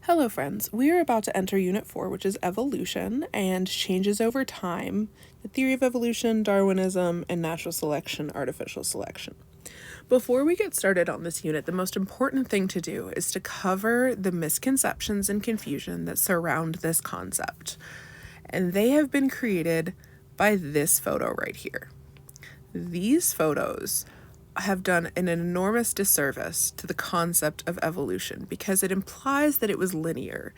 Hello friends, we are about to enter Unit 4, which is evolution and changes over time, the theory of evolution, Darwinism, and natural selection, artificial selection. Before we get started on this unit, the most important thing to do is to cover the misconceptions and confusion that surround this concept. And they have been created by this photo right here. These photos have done an enormous disservice to the concept of evolution because it implies that it was linear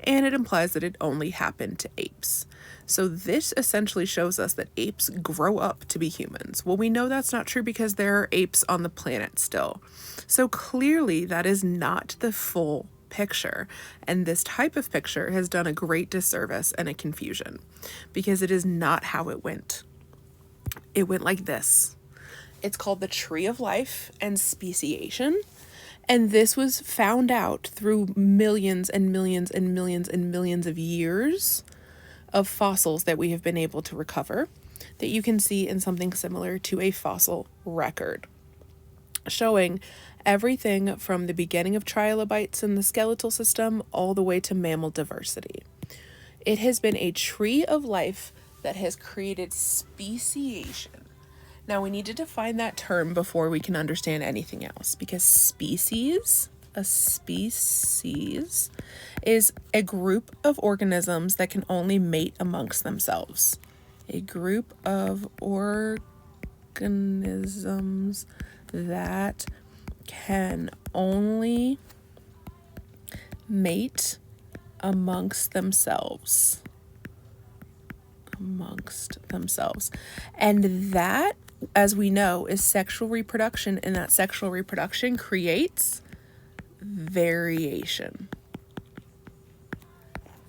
and it implies that it only happened to apes. So this essentially shows us that apes grow up to be humans. Well, we know that's not true because there are apes on the planet still. So clearly that is not the full picture, and this type of picture has done a great disservice and a confusion because it is not how it went. It went like this. It's called the tree of life and speciation. And this was found out through millions and millions and millions and millions of years of fossils that we have been able to recover, that you can see in something similar to a fossil record, showing everything from the beginning of trilobites in the skeletal system all the way to mammal diversity. It has been a tree of life that has created speciation. Now, we need to define that term before we can understand anything else, because a species is a group of organisms that can only mate amongst themselves. A group of organisms that can only mate amongst themselves. And that, as we know, is sexual reproduction, and that sexual reproduction creates variation.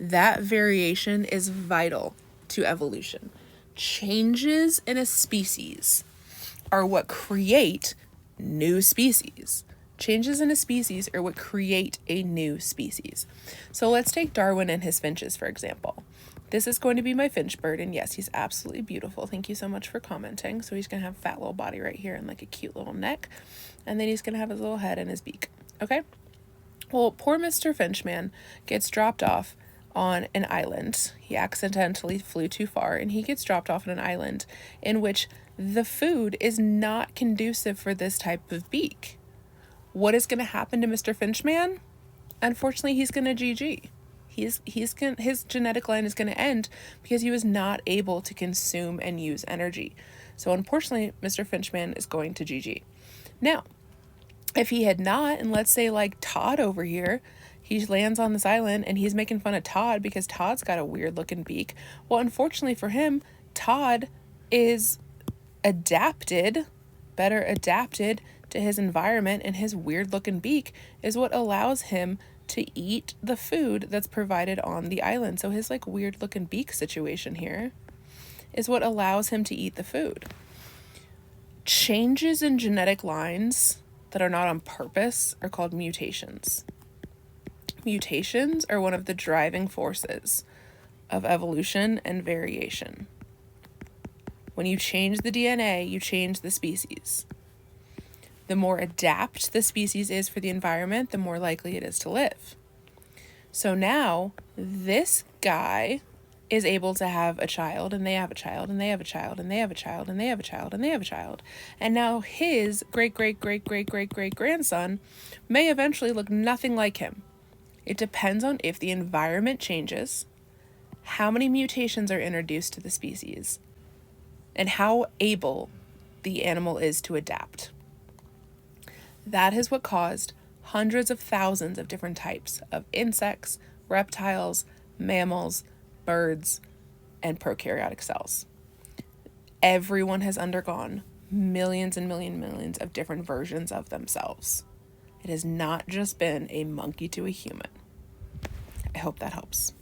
That variation is vital to evolution. Changes in a species are what create new species. Changes in a species are what create a new species. So let's take Darwin and his finches, for example. This is going to be my finch bird, and yes, he's absolutely beautiful. Thank you so much for commenting. So he's going to have a fat little body right here and like a cute little neck, and then he's going to have his little head and his beak. Okay? Well, poor Mr. Finchman gets dropped off on an island. He accidentally flew too far, and he gets dropped off on an island in which the food is not conducive for this type of beak. What is going to happen to Mr. Finchman? Unfortunately, he's going to GG. His genetic line is going to end because he was not able to consume and use energy. So unfortunately, Mr. Finchman is going to GG. Now, if he had not, and let's say like Todd over here, he lands on this island and he's making fun of Todd because Todd's got a weird looking beak. Well, unfortunately for him, Todd is better adapted to his environment, and his weird looking beak is what allows him to eat the food that's provided on the island. So his like weird looking beak situation here is what allows him to eat the food. Changes in genetic lines that are not on purpose are called mutations. Mutations are one of the driving forces of evolution and variation. When you change the DNA, you change the species. The more adapt the species is for the environment, the more likely it is to live. So now this guy is able to have a child, and they have a child, and they have a child, and they have a child, and they have a child, and they have a child. And now his great-great-great-great-great-great-grandson may eventually look nothing like him. It depends on if the environment changes, how many mutations are introduced to the species, and how able the animal is to adapt. That is what caused hundreds of thousands of different types of insects, reptiles, mammals, birds, and prokaryotic cells. Everyone has undergone millions and millions of different versions of themselves. It has not just been a monkey to a human. I hope that helps.